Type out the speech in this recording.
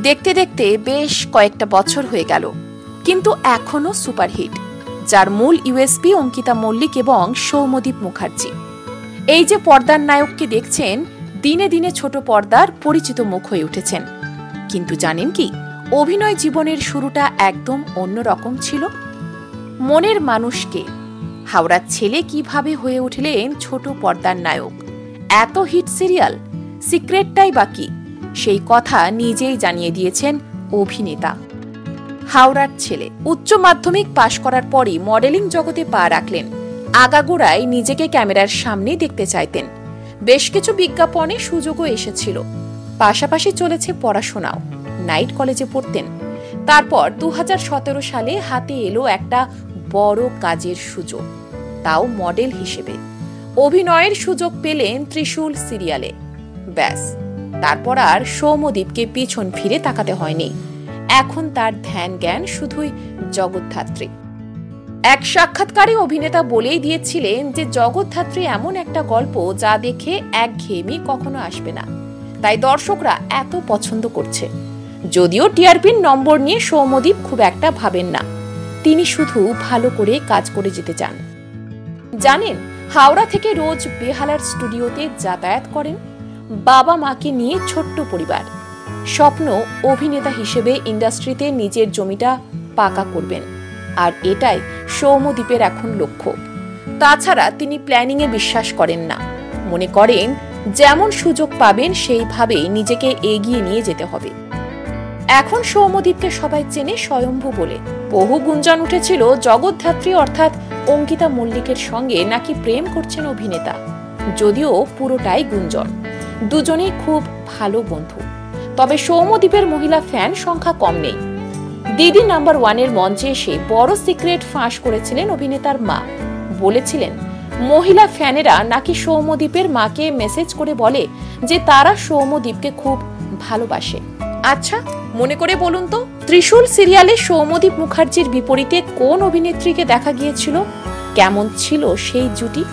দেখতে দেখতে বেশ কয়েকটা বছর হয়ে গেল, কিন্তু এখনো সুপারহিট, যার মূল ইউএসপি অঙ্কিতা মল্লিক এবং সৌম্যদীপ মুখার্জি। এই যে পর্দার নায়ককে দেখছেন, দিনে দিনে ছোট পর্দার পরিচিত মুখ হয়ে উঠেছেন। কিন্তু জানেন কি, অভিনয় জীবনের শুরুটা একদম অন্যরকম ছিল। মনের মানুষকে, হাওড়ার ছেলে কিভাবে হয়ে উঠলেন ছোট পর্দার নায়ক, এত হিট সিরিয়াল, সিক্রেটটাই বাকি, সেই কথা নিজেই জানিয়ে দিয়েছেন অভিনেতা। হাওড়ার ছেলে উচ্চ মাধ্যমিক পাশ করার পরই মডেলিং জগতে পা রাখলেন। আগাগোড়ায় নিজেকে ক্যামেরার সামনে দেখতে চাইতেন। বেশ কিছু বিজ্ঞাপনে সুযোগও এসেছিল, পাশাপাশি চলেছে পড়াশোনাও। নাইট কলেজে পড়তেন। তারপর 2017 সালে হাতে এলো একটা বড় কাজের সুযোগ, তাও মডেল হিসেবে। অভিনয়ের সুযোগ পেলেন ত্রিশূল সিরিয়ালে। ব্যাস, তারপর আর সৌম্যদীপকে পিছন ফিরে তাকাতে হয়নি। এখন তার ধ্যান জ্ঞান শুধুই জগদ্ধাত্রী। এক সাক্ষাৎকারে অভিনেতা বলেই দিয়েছিলেন যে জগদ্ধাত্রী এমন একটা গল্প যা দেখে একঘেয়েমি কখনো আসবে না, তাই দর্শকরা এত পছন্দ করছে। যদিও টিআরপির নম্বর নিয়ে সৌম্যদীপ খুব একটা ভাবেন না, তিনি শুধু ভালো করে কাজ করে যেতে চান। জানেন, হাওড়া থেকে রোজ বেহালার স্টুডিওতে যাতায়াত করেন। বাবা মাকে নিয়ে ছোট্ট পরিবার। স্বপ্ন অভিনেতা হিসেবে ইন্ডাস্ট্রিতে নিজের জমিটা পাকা করবেন, আর এটাই সৌম্যদীপের এখন লক্ষ্য। তাছাড়া তিনি প্ল্যানিংয়ে বিশ্বাস করেন না, মনে করেন যেমন সুযোগ পাবেন সেইভাবেই নিজেকে এগিয়ে নিয়ে যেতে হবে। এখন সৌম্যদীপকে সবাই চেনে স্বয়ম্ভু বলে। বহু গুঞ্জন উঠেছিল জগদ্ধাত্রী অর্থাৎ অঙ্কিতা মল্লিকের সঙ্গে নাকি প্রেম করছেন অভিনেতা, যদিও পুরোটাই গুঞ্জন। দুজনেই খুব ভালো বন্ধু। তবে সৌম্যদীপের মহিলা ফ্যান সংখ্যা কম নেই। দিদি নাম্বার 1-এর মঞ্চে এসে বড় সিক্রেট ফাঁস করেছিলেন অভিনেতার মা। বলেছিলেন মহিলা ফ্যানেরা নাকি সৌম্যদীপের মাকে মেসেজ করে বলে যে তারা সৌম্যদীপকে খুব ভালোবাসে। আচ্ছা, মনে করে বলুন তো, ত্রিশূল সিরিয়ালে সৌম্যদীপ মুখার্জির বিপরীতে কোন অভিনেত্রীকে দেখা গিয়েছিল? কেমন ছিল সেই জুটি?